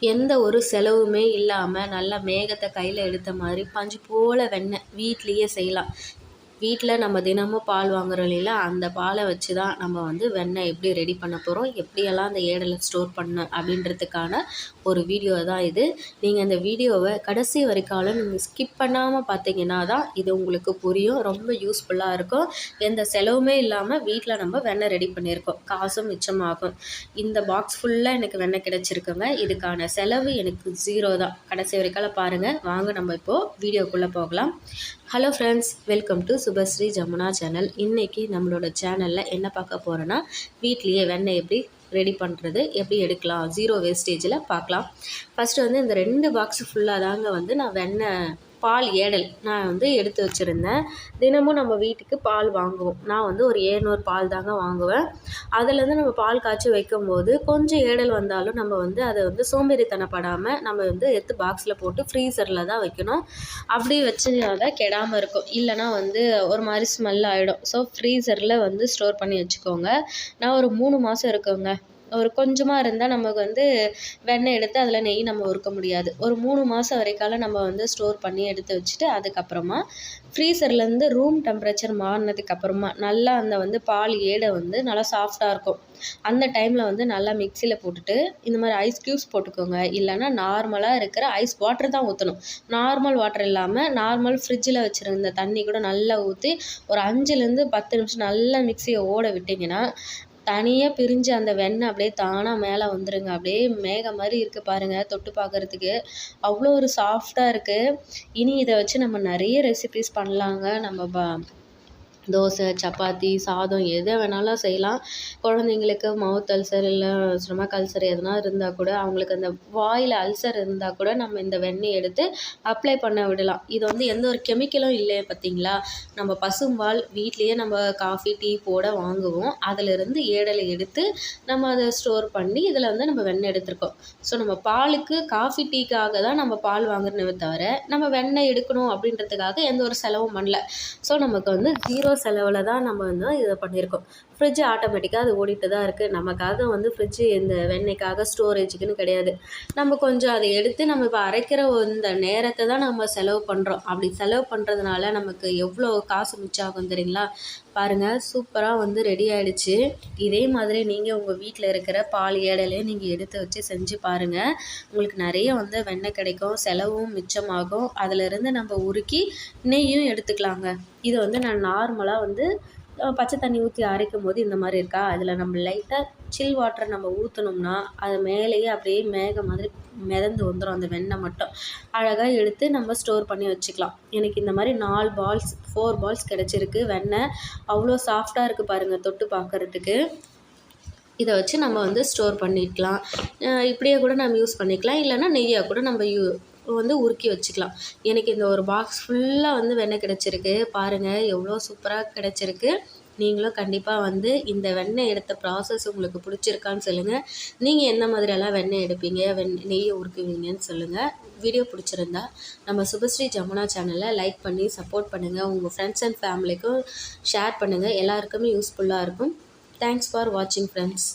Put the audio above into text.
எந்த ஒரு செலவுமே இல்லாமல் நல்லா மேகத்தை கையில் எடுத்த மாதிரி பஞ்சு போல் வெண்ணெய் வீட்லேயே செய்யலாம். வீட்டில் நம்ம தினமும் பால் வாங்குறோம் இல்லைங்களா, அந்த பாலை வச்சு தான் நம்ம வந்து வெண்ணெய் எப்படி ரெடி பண்ண போகிறோம், எப்படியெல்லாம் அந்த ஏடலை ஸ்டோர் பண்ண அப்படின்றதுக்கான ஒரு வீடியோ தான் இது. நீங்கள் அந்த வீடியோவை கடைசி வரைக்காலும் நீங்கள் ஸ்கிப் பண்ணாமல் பார்த்தீங்கன்னா தான் இது உங்களுக்கு புரியும். ரொம்ப யூஸ்ஃபுல்லாக இருக்கும். எந்த செலவுமே இல்லாமல் வீட்டில் நம்ம வெண்ணெய் ரெடி பண்ணியிருக்கோம், காசும் மிச்சமாகும். இந்த பாக்ஸ் ஃபுல்லாக எனக்கு வெண்ணெய் கிடச்சிருக்குங்க. இதுக்கான செலவு எனக்கு 0 தான். கடைசி வரைக்கால பாருங்கள். வாங்க நம்ம இப்போது வீடியோக்குள்ளே போகலாம். Hello friends, welcome to Subhashree Jamuna channel. இன்றைக்கி நம்மளோட சேனலில் என்ன பார்க்க போகிறோன்னா, வீட்லேயே வெண்ணெய் எப்படி ரெடி பண்ணுறது, எப்படி எடுக்கலாம், 0 வேஸ்டேஜில் பார்க்கலாம். ஃபஸ்ட்டு வந்து இந்த 2 பாக்ஸ் ஃபுல்லாக தாங்க வந்து நான் வெண்ணெய் பால் ஏடல் நான் வந்து எடுத்து வச்சுருந்தேன். தினமும் நம்ம வீட்டுக்கு பால் வாங்குவோம். நான் வந்து ஒரு 700 பால் தாங்க வாங்குவேன். அதுலேருந்து நம்ம பால் காய்ச்சி வைக்கும்போது கொஞ்சம் ஏடல் வந்தாலும் நம்ம வந்து அதை வந்து சோம்பேறித்தனப்படாமல் நம்ம வந்து எடுத்து பாக்ஸில் போட்டு ஃப்ரீசரில் தான் வைக்கணும். அப்படி வச்சு தான் கெடாமல் இருக்கும். இல்லைனா வந்து ஒரு மாதிரி ஸ்மெல் ஆகிடும். ஸோ ஃப்ரீசரில் வந்து ஸ்டோர் பண்ணி வச்சுக்கோங்க. நான் ஒரு 3 மாதம் இருக்குங்க. ஒரு கொஞ்சமாக இருந்தால் நமக்கு வந்து வெண்ணெய் எடுத்து அதில் நெய் நம்ம உருக்க முடியாது. ஒரு 3 மாதம் வரைக்காலும் நம்ம வந்து ஸ்டோர் பண்ணி எடுத்து வச்சுட்டு அதுக்கப்புறமா ஃப்ரீசர்லேருந்து ரூம் டெம்பரேச்சர் மாறினதுக்கப்புறமா நல்லா அந்த வந்து பால் ஏடை வந்து நல்லா சாஃப்டாக இருக்கும். அந்த டைமில் வந்து நல்லா மிக்சியில் போட்டுட்டு இந்த மாதிரி ஐஸ் க்யூப்ஸ் போட்டுக்கோங்க. இல்லைனா நார்மலாக இருக்கிற ஐஸ் வாட்டர் தான் ஊற்றணும். நார்மல் வாட்டர் இல்லாமல் நார்மல் ஃப்ரிட்ஜில் வச்சுருந்த தண்ணி கூட நல்லா ஊற்றி ஒரு 5லேருந்து 10 நிமிஷம் நல்லா மிக்சியை ஓட விட்டிங்கன்னா தனியாக பிரிஞ்சு அந்த வெண்ணெய் அப்படியே தானாக மேலே வந்துடுங்க. அப்படியே மேகம் மாதிரி இருக்குது பாருங்கள், தொட்டு பார்க்குறதுக்கு அவ்வளோ ஒரு சாஃப்டாக இருக்குது. இனி இதை வச்சு நம்ம நிறைய ரெசிபீஸ் பண்ணலாங்க. நம்ம தோசை, சப்பாத்தி, சாதம் எதை வேணாலும் செய்யலாம். குழந்தைங்களுக்கு மவுத் அல்சர் இல்லை ஸ்டொமக் அல்சர் எதனா இருந்தால் கூட, அவங்களுக்கு அந்த வாயில் அல்சர் இருந்தால் கூட நம்ம இந்த வெண்ணெய் எடுத்து அப்ளை பண்ண விடலாம். இது வந்து எந்த ஒரு கெமிக்கலும் இல்லையே பார்த்தீங்களா. நம்ம பசும்பால் வீட்லேயே நம்ம காஃபி, டீ போட வாங்குவோம். அதிலிருந்து ஏடலை எடுத்து நம்ம அதை ஸ்டோர் பண்ணி இதில் வந்து நம்ம வெண்ணெய் எடுத்துருக்கோம். ஸோ நம்ம பாலுக்கு, காஃபி, டீக்காக தான் நம்ம பால் வாங்குறனே தவிர நம்ம வெண்ணெய் எடுக்கணும் அப்படின்றதுக்காக எந்த ஒரு செலவும் பண்ணல. ஸோ நமக்கு வந்து 0 செலவில் தான் நம்ம வந்து இதை பண்ணியிருக்கோம். ஃப்ரிட்ஜ் ஆட்டோமேட்டிக்காக அது ஓடிட்டு தான் இருக்குது. நமக்காக வந்து ஃப்ரிட்ஜு இந்த வெண்ணெய்க்காக ஸ்டோரேஜுக்குன்னு கிடையாது. நம்ம கொஞ்சம் அதை எடுத்து நம்ம இப்போ அரைக்கிற இந்த நேரத்தை தான் நம்ம செலவு பண்ணுறோம். அப்படி செலவு பண்ணுறதுனால நமக்கு எவ்வளோ காசு மிச்சம் ஆகும் தெரியுங்களா. பாருங்கள், சூப்பராக வந்து ரெடி ஆகிடுச்சு. இதே மாதிரி நீங்கள் உங்கள் வீட்டில் இருக்கிற பால் ஏடலையும் நீங்கள் எடுத்து வச்சு செஞ்சு பாருங்கள். உங்களுக்கு நிறைய வந்து வெண்ணெய் கிடைக்கும், செலவும் மிச்சமாகும். அதிலிருந்து நம்ம உருக்கி நெய்யும் எடுத்துக்கலாங்க. இது வந்து நான் நார்மலாக வந்து பச்சை தண்ணி ஊற்றி அரைக்கும் போது இந்த மாதிரி இருக்கா, அதில் நம்ம லைட்டாக சில் வாட்டர் நம்ம ஊற்றினோம்னா அது மேலேயே அப்படியே மேகம் மாதிரி மிதந்து வந்துடும். அந்த வெண்ணெய் மட்டும் அழகாக எடுத்து நம்ம ஸ்டோர் பண்ணி வச்சுக்கலாம். எனக்கு இந்த மாதிரி 4 பால்ஸ் கிடச்சிருக்கு வெண்ணெய். அவ்வளோ சாஃப்டாக இருக்குது பாருங்கள், தொட்டு பார்க்குறதுக்கு. இதை வச்சு நம்ம வந்து ஸ்டோர் பண்ணிக்கலாம். இப்படியே கூட நம்ம யூஸ் பண்ணிக்கலாம். இல்லைன்னா நெய்யாக கூட நம்ம வந்து உருக்கி வச்சுக்கலாம். எனக்கு இந்த ஒரு பாக்ஸ் ஃபுல்லாக வந்து வெண்ணெய் கிடச்சிருக்கு. பாருங்கள் எவ்வளோ சூப்பராக கிடச்சிருக்கு. நீங்களும் கண்டிப்பாக வந்து இந்த வெண்ணெய் எடுத்த ப்ராசஸ் உங்களுக்கு பிடிச்சிருக்கான்னு சொல்லுங்கள். நீங்கள் எந்த மாதிரியெல்லாம் வெண்ணெய் எடுப்பீங்க, நெய்யை உருக்குவீங்கன்னு சொல்லுங்கள். வீடியோ பிடிச்சிருந்தா நம்ம சுபஸ்ரீ ஜமுனா சேனலை லைக் பண்ணி சப்போர்ட் பண்ணுங்கள். உங்கள் ஃப்ரெண்ட்ஸ் அண்ட் ஃபேமிலிக்கும் ஷேர் பண்ணுங்கள். எல்லாருக்குமே யூஸ்ஃபுல்லாக இருக்கும். தேங்க்ஸ் ஃபார் வாட்சிங் ஃப்ரெண்ட்ஸ்.